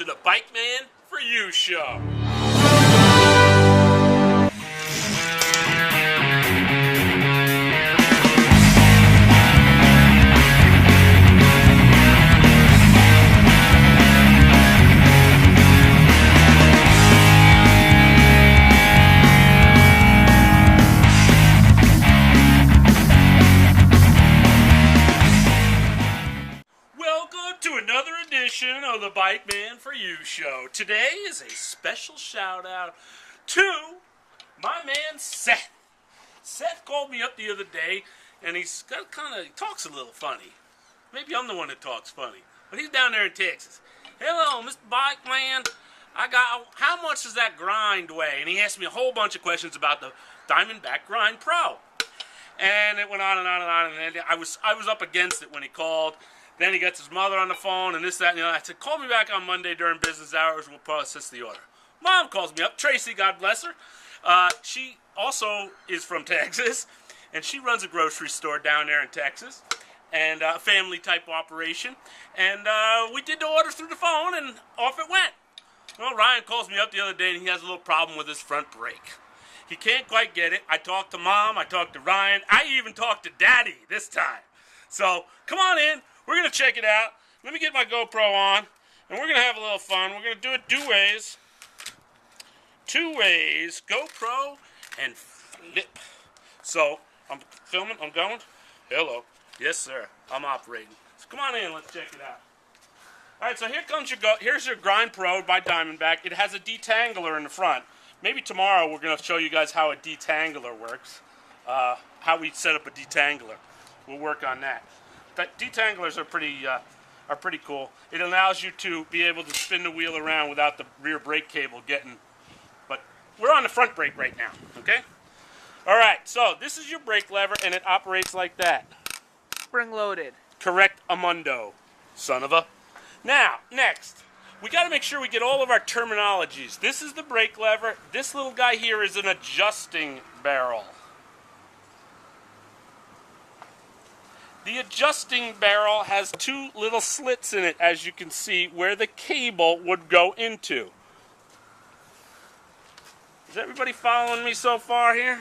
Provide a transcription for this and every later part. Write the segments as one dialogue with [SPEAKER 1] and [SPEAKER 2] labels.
[SPEAKER 1] to the BikemanforU show. Another edition of the BikemanforU show. Today is a special shout out to my man Seth. Seth called me up the other day, and he talks a little funny. Maybe I'm the one that talks funny, but he's down there in Texas. Hello, Mr. Bike Man. How much does that grind weigh? And he asked me a whole bunch of questions about the Diamondback Grind Pro. And it went on and on and on, and I was up against it when he called. Then he gets his mother on the phone and this, that, and the other. I said, call me back on Monday during business hours. We'll process the order. Mom calls me up. Tracy, God bless her. She also is from Texas, and she runs a grocery store down there in Texas, and a family-type operation. And we did the order through the phone, and off it went. Well, Ryan calls me up the other day, and he has a little problem with his front brake. He can't quite get it. I talked to Mom. I talked to Ryan. I even talked to Daddy this time. So, come on in. We're going to check it out. Let me get my GoPro on, and we're going to have a little fun. We're going to do it two ways. Two ways, GoPro and flip. So, I'm filming. I'm going. Hello. Yes, sir. I'm operating. So, come on in. Let's check it out. All right, so here's your Grind Pro by Diamondback. It has a detangler in the front. Maybe tomorrow we're going to show you guys how a detangler works, how we set up a detangler. We'll work on that. Detanglers are pretty cool. It allows you to be able to spin the wheel around without the rear brake cable getting. But we're on the front brake right now, okay? All right, so this is your brake lever, and it operates like that.
[SPEAKER 2] Spring loaded.
[SPEAKER 1] Correct, Amundo, son of a. Now, next, we got to make sure we get all of our terminologies. This is the brake lever. This little guy here is an adjusting barrel. The adjusting barrel has two little slits in it, as you can see, where the cable would go into. Is everybody following me so far here?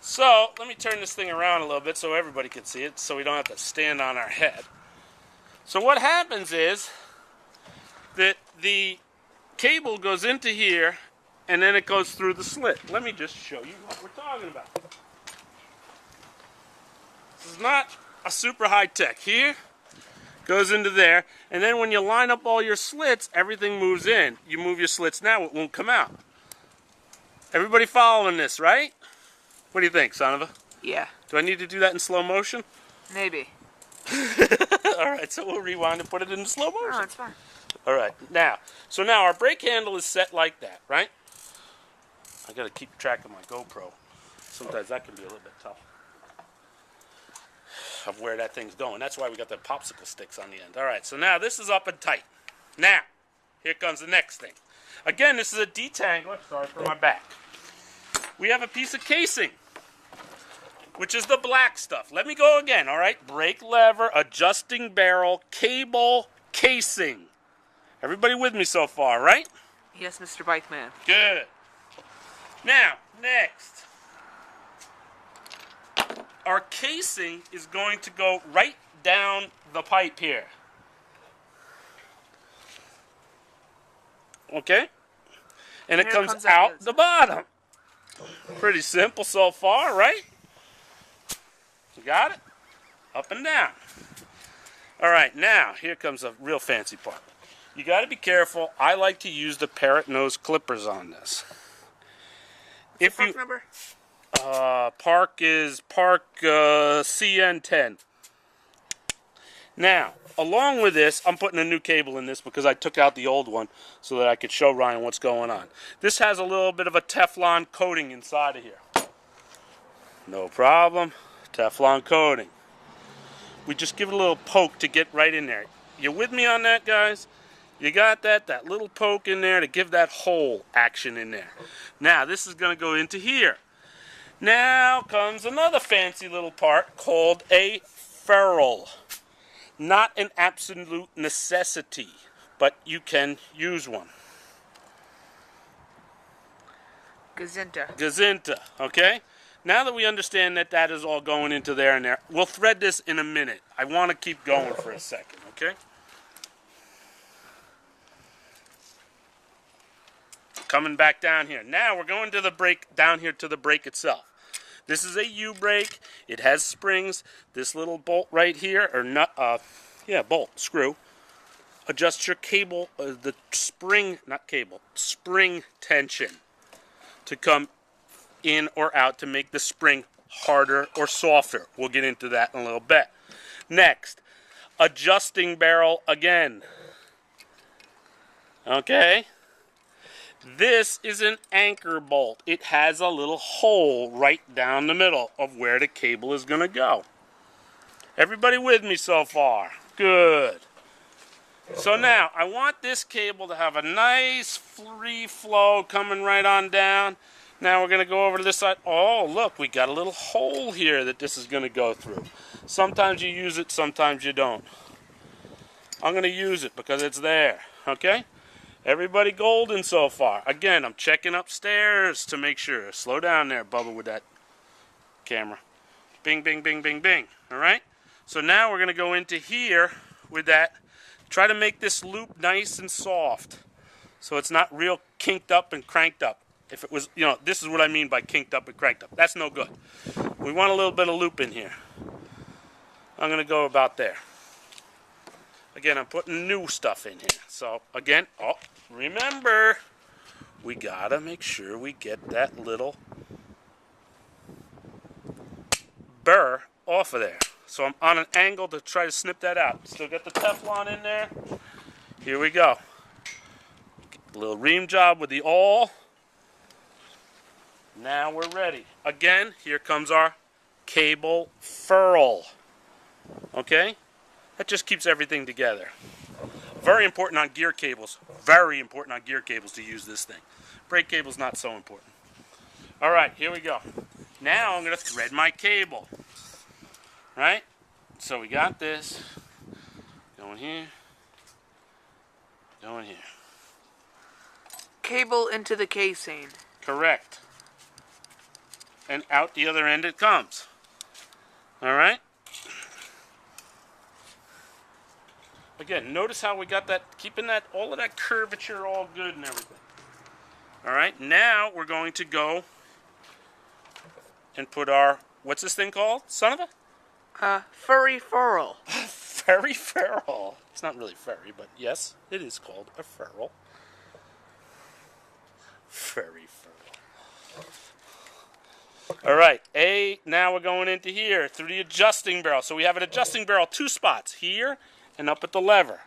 [SPEAKER 1] So, let me turn this thing around a little bit so everybody can see it, so we don't have to stand on our head. So what happens is that the cable goes into here, and then it goes through the slit. Let me just show you what we're talking about. This is not a super high tech. Here, goes into there, and then when you line up all your slits, everything moves in. You move your slits now, it won't come out. Everybody following this, right? What do you think, son of a?
[SPEAKER 2] Yeah.
[SPEAKER 1] Do I need to do that in slow motion?
[SPEAKER 2] Maybe.
[SPEAKER 1] Alright, so we'll rewind and put it in slow motion.
[SPEAKER 2] No, it's fine.
[SPEAKER 1] Alright, now our brake handle is set like that, right? I gotta keep track of my GoPro. Sometimes that can be a little bit tough. Of where that thing's going. That's why we got the popsicle sticks on the end. Alright, so now this is up and tight. Now, here comes the next thing. Again, this is a detangler. Sorry for my back. We have a piece of casing, which is the black stuff. Let me go again, alright? Brake lever, adjusting barrel, cable, casing. Everybody with me so far, right?
[SPEAKER 2] Yes, Mr. Bike Man.
[SPEAKER 1] Good. Now, next. Our casing is going to go right down the pipe here. Okay? And it comes out the bottom. Pretty simple so far, right? You got it? Up and down. All right, now, here comes a real fancy part. You got to be careful. I like to use the parrot nose clippers on this.
[SPEAKER 2] If you number?
[SPEAKER 1] Park CN10. Now, along with this, I'm putting a new cable in this because I took out the old one so that I could show Ryan what's going on. This has a little bit of a Teflon coating inside of here. No problem. Teflon coating. We just give it a little poke to get right in there. You with me on that, guys? You got that? That little poke in there to give that hole action in there. Now, this is going to go into here. Now comes another fancy little part called a ferrule. Not an absolute necessity, but you can use one. Gazinta, okay? Now that we understand that that is all going into there and there, we'll thread this in a minute. I want to keep going for a second, okay? Coming back down here. Now we're going to the brake, down here to the brake itself. This is a U brake. It has springs. This little bolt right here, or nut, bolt, screw, adjusts your cable, the spring, not cable, spring tension to come in or out to make the spring harder or softer. We'll get into that in a little bit. Next, adjusting barrel again. Okay? This is an anchor bolt. It has a little hole right down the middle of where the cable is going to go. Everybody with me so far? Good. So now, I want this cable to have a nice free flow coming right on down. Now we're going to go over to this side. Oh, look, we got a little hole here that this is going to go through. Sometimes you use it, sometimes you don't. I'm going to use it because it's there, okay? Everybody golden so far. Again, I'm checking upstairs to make sure. Slow down there, Bubba, with that camera. Bing, bing, bing, bing, bing. All right? So now we're going to go into here with that. Try to make this loop nice and soft so it's not real kinked up and cranked up. If it was, this is what I mean by kinked up and cranked up. That's no good. We want a little bit of loop in here. I'm going to go about there. Again, I'm putting new stuff in here. So, again, remember, we got to make sure we get that little burr off of there. So I'm on an angle to try to snip that out. Still got the Teflon in there. Here we go. A little ream job with the awl. Now we're ready. Again, here comes our cable furl. Okay? That just keeps everything together. Very important on gear cables. Very important on gear cables to use this thing. Brake cable's not so important. All right, here we go. Now I'm going to thread my cable. Right? So we got this. Going here. Going here.
[SPEAKER 2] Cable into the casing.
[SPEAKER 1] Correct. And out the other end it comes. All right? Again, notice how we got that, keeping that, all of that curvature all good and everything. All right, now we're going to go and put our, what's this thing called, son of a?
[SPEAKER 2] Furry furl.
[SPEAKER 1] Furry furl. It's not really furry, but yes, it is called a furl. Furry furl. All right, now we're going into here through the adjusting barrel. So we have an adjusting barrel, 2 spots, here and up at the lever.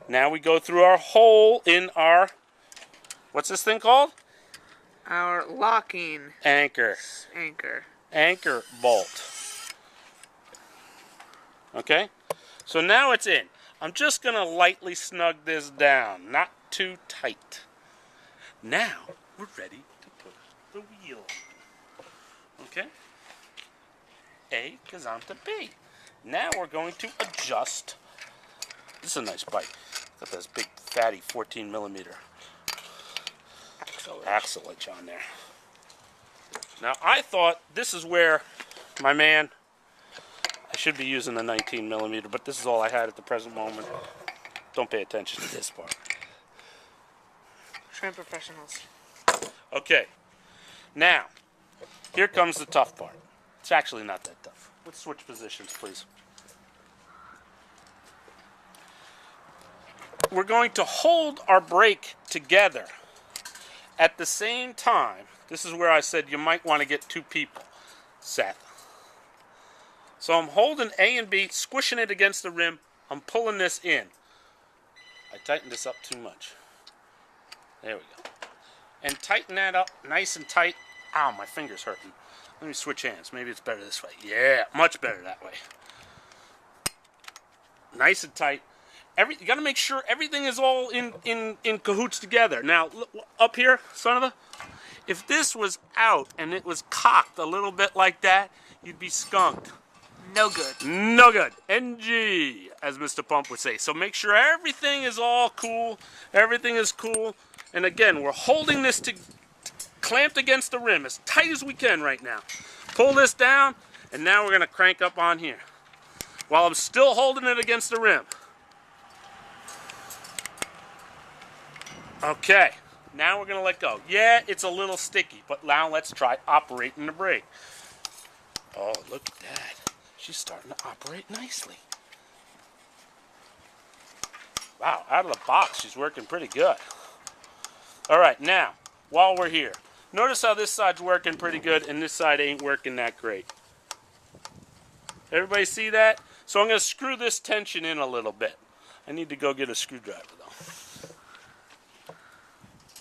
[SPEAKER 1] Now we go through our hole in our, what's this thing called?
[SPEAKER 2] Our locking
[SPEAKER 1] anchor bolt. Okay, so now it's in. I'm just going to lightly snug this down, not too tight. Now we're ready to put the wheel on. Okay? A goes on to B. Now we're going to adjust. This is a nice bike. Got this big fatty 14 millimeter axleage on there. Now I thought this is where my man, I should be using a 19 millimeter, but this is all I had at the present moment. Don't pay attention to this part.
[SPEAKER 2] Train professionals.
[SPEAKER 1] Okay. Now, here comes the tough part. It's actually not that tough. Let's switch positions, please. We're going to hold our brake together at the same time. This is where I said you might want to get 2 people, Seth. So I'm holding A and B, squishing it against the rim. I'm pulling this in. I tightened this up too much. There we go. And tighten that up nice and tight. Ow, my finger's hurting. Let me switch hands. Maybe it's better this way. Yeah, much better that way. Nice and tight. You got to make sure everything is all in cahoots together. Now, look, up here, son of a, if this was out and it was cocked a little bit like that, you'd be skunked.
[SPEAKER 2] No good.
[SPEAKER 1] No good. NG, as Mr. Pump would say. So make sure everything is all cool. Everything is cool. And again, we're holding this clamped against the rim as tight as we can right now. Pull this down, and now we're going to crank up on here while I'm still holding it against the rim. Okay, now we're going to let go. Yeah, it's a little sticky, but now let's try operating the brake. Oh, look at that. She's starting to operate nicely. Wow, out of the box, she's working pretty good. All right, now, while we're here, notice how this side's working pretty good and this side ain't working that great. Everybody see that? So I'm going to screw this tension in a little bit. I need to go get a screwdriver, though.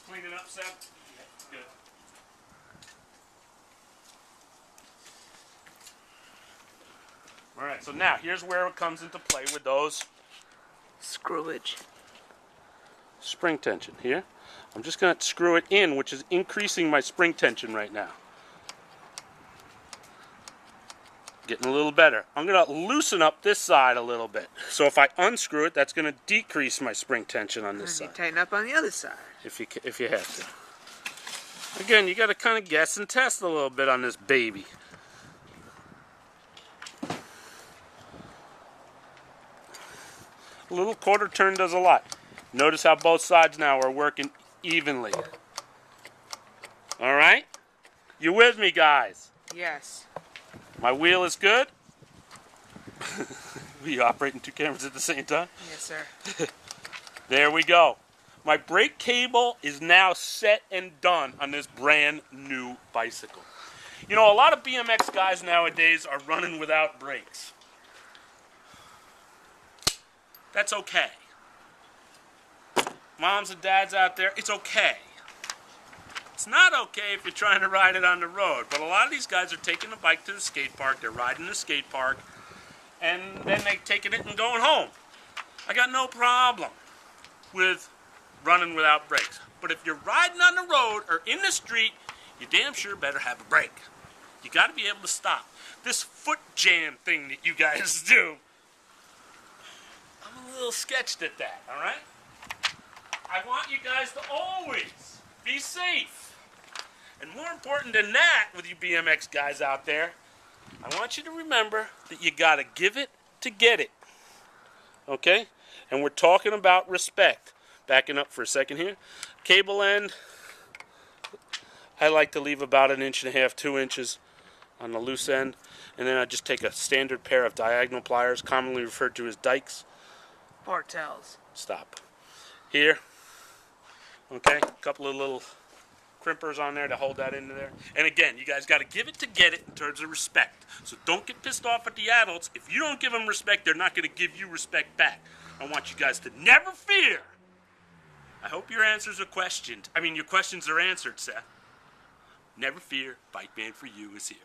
[SPEAKER 1] Clean it up, Seth? Yeah, good. All right, so now here's where it comes into play with those
[SPEAKER 2] Screwage.
[SPEAKER 1] spring tension here. I'm just going to screw it in, which is increasing my spring tension right now. Getting a little better. I'm going to loosen up this side a little bit. So if I unscrew it, that's going to decrease my spring tension on this
[SPEAKER 2] And
[SPEAKER 1] side.
[SPEAKER 2] you tighten up on the other side.
[SPEAKER 1] If you have to. Again, you got to kind of guess and test a little bit on this baby. A little quarter turn does a lot. Notice how both sides now are working evenly. All right? You with me, guys?
[SPEAKER 2] Yes.
[SPEAKER 1] My wheel is good. We operating two cameras at the same time?
[SPEAKER 2] Yes, sir.
[SPEAKER 1] There we go. My brake cable is now set and done on this brand new bicycle. You know, a lot of BMX guys nowadays are running without brakes. That's okay. Moms and dads out there, it's okay. It's not okay if you're trying to ride it on the road, but a lot of these guys are taking the bike to the skate park, they're riding the skate park, and then they're taking it and going home. I got no problem with running without brakes. But if you're riding on the road or in the street, you damn sure better have a brake. You got to be able to stop. This foot jam thing that you guys do, I'm a little sketched at that, all right? I want you guys to always be safe. And more important than that, with you BMX guys out there, I want you to remember that you got to give it to get it. Okay? And we're talking about respect. Backing up for a second here. Cable end, I like to leave about 1.5 inches, 2 inches on the loose end. And then I just take a standard pair of diagonal pliers, commonly referred to as dikes.
[SPEAKER 2] Bartels.
[SPEAKER 1] Stop. Here. Okay? A couple of little crimpers on there to hold that into there. And again, you guys got to give it to get it in terms of respect. So don't get pissed off at the adults. If you don't give them respect, they're not going to give you respect back. I want you guys to never fear. I hope your answers are questioned. Your questions are answered, Seth. Never fear, BikemanforU is here.